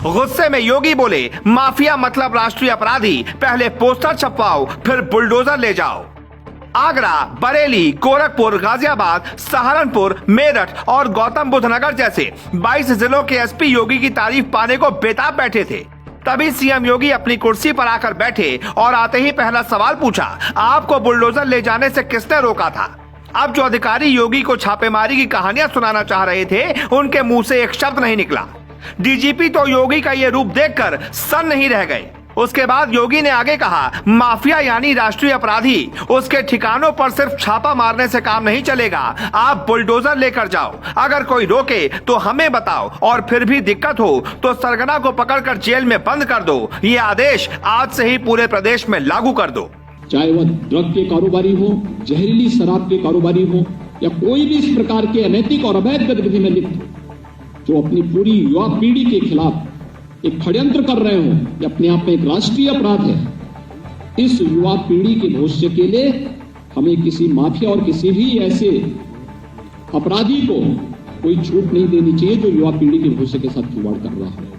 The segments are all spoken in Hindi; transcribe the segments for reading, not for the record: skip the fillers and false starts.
गुस्से में योगी बोले, माफिया मतलब राष्ट्रीय अपराधी, पहले पोस्टर छपवाओ फिर बुलडोजर ले जाओ। आगरा, बरेली, गोरखपुर, गाजियाबाद, सहारनपुर, मेरठ और गौतम बुद्ध नगर जैसे 22 जिलों के एसपी योगी की तारीफ पाने को बेताब बैठे थे। तभी सीएम योगी अपनी कुर्सी पर आकर बैठे और आते ही पहला सवाल पूछा, आपको बुलडोजर ले जाने से किसने रोका था? अब जो अधिकारी योगी को छापेमारी की कहानियां सुनाना चाह रहे थे, उनके मुंह से एक शब्द नहीं निकला। डीजीपी तो योगी का ये रूप देखकर सन्न नहीं रह गए। उसके बाद योगी ने आगे कहा, माफिया यानी राष्ट्रीय अपराधी, उसके ठिकानों पर सिर्फ छापा मारने से काम नहीं चलेगा, आप बुलडोजर लेकर जाओ। अगर कोई रोके तो हमें बताओ और फिर भी दिक्कत हो तो सरगना को पकड़कर जेल में बंद कर दो। ये आदेश आज से ही पूरे प्रदेश में लागू कर दो। चाहे वह ड्रग के कारोबारी हो, जहरीली शराब के कारोबारी हो या कोई भी इस प्रकार के अनैतिक और अवैध गतिविधि में लिप्त, जो अपनी पूरी युवा पीढ़ी के खिलाफ एक षड्यंत्र कर रहे हो, ये अपने आप में एक राष्ट्रीय अपराध है। इस युवा पीढ़ी के भविष्य के लिए हमें किसी माफिया और किसी भी ऐसे अपराधी को कोई छूट नहीं देनी चाहिए जो युवा पीढ़ी के भविष्य के साथ खिलवाड़ कर रहा है।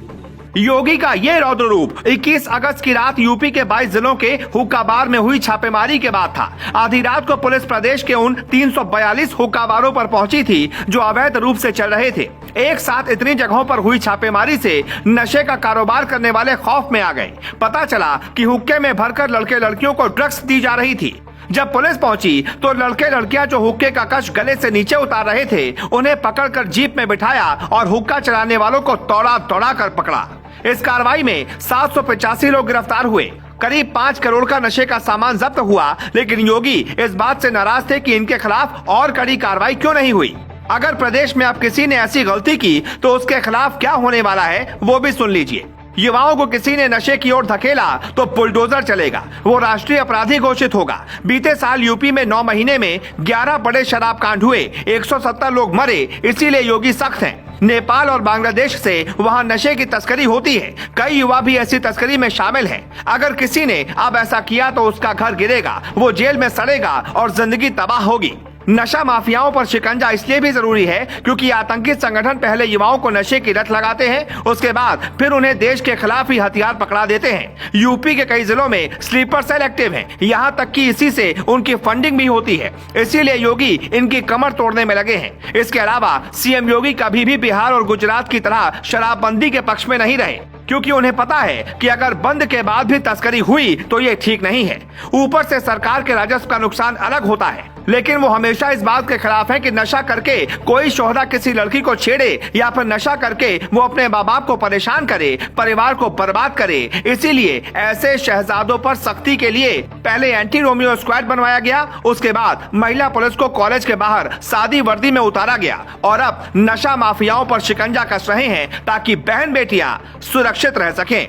योगी का ये रौद्र रूप 21 अगस्त की रात यूपी के 22 जिलों के हुक्का बार में हुई छापेमारी के बाद था। आधी रात को पुलिस प्रदेश के उन 342 हुक्का बारों पर पहुंची थी जो अवैध रूप से चल रहे थे। एक साथ इतनी जगहों पर हुई छापेमारी से नशे का कारोबार करने वाले खौफ में आ गए। पता चला कि हुक्के में भरकर लड़के लड़कियों को ड्रग्स दी जा रही थी। जब पुलिस पहुंची तो लड़के लड़कियां जो हुक्के का कश गले से नीचे उतार रहे थे, उन्हें पकड़कर जीप में बिठाया और हुक्का चलाने वालों को दौड़ा दौड़ा कर पकड़ा। इस कार्रवाई में 785 लोग गिरफ्तार हुए। करीब 5 करोड़ का नशे का सामान जब्त हुआ। लेकिन योगी इस बात से नाराज थे कि इनके खिलाफ और कड़ी कार्रवाई क्यों नहीं हुई। अगर प्रदेश में अब किसी ने ऐसी गलती की तो उसके खिलाफ क्या होने वाला है वो भी सुन लीजिए। युवाओं को किसी ने नशे की ओर धकेला तो बुलडोजर चलेगा, वो राष्ट्रीय अपराधी घोषित होगा। बीते साल यूपी में 9 महीने में 11 बड़े शराब कांड हुए, 170 लोग मरे। इसीलिए योगी सख्त हैं। नेपाल और बांग्लादेश से वहां नशे की तस्करी होती है। कई युवा भी ऐसी तस्करी में शामिल हैं। अगर किसी ने अब ऐसा किया तो उसका घर गिरेगा, वो जेल में सड़ेगा और जिंदगी तबाह होगी। नशा माफियाओं पर शिकंजा इसलिए भी जरूरी है क्योंकि आतंकी संगठन पहले युवाओं को नशे की लत लगाते हैं, उसके बाद फिर उन्हें देश के खिलाफ ही हथियार पकड़ा देते हैं। यूपी के कई जिलों में स्लीपर सेल एक्टिव हैं, यहाँ तक कि इसी से उनकी फंडिंग भी होती है। इसीलिए योगी इनकी कमर तोड़ने में लगे हैं। इसके अलावा सीएम योगी कभी भी बिहार और गुजरात की तरह शराबबंदी के पक्ष में नहीं रहे, क्योंकि उन्हें पता है कि अगर बंद के बाद भी तस्करी हुई तो ये ठीक नहीं है। ऊपर से सरकार के राजस्व का नुकसान अलग होता है, लेकिन वो हमेशा इस बात के खिलाफ है कि नशा करके कोई शोहदा किसी लड़की को छेड़े या फिर नशा करके वो अपने माँ बाप को परेशान करे, परिवार को बर्बाद करे। इसीलिए ऐसे शहजादों पर सख्ती के लिए पहले एंटी रोमियो स्क्वाड बनवाया गया, उसके बाद महिला पुलिस को कॉलेज के बाहर सादी वर्दी में उतारा गया और अब नशा माफियाओं पर शिकंजा कस रहे हैं ताकि बहन बेटियां सुरक्षित रह सकें।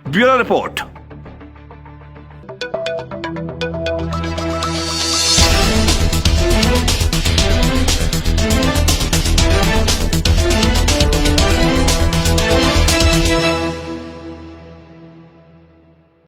Bureau report.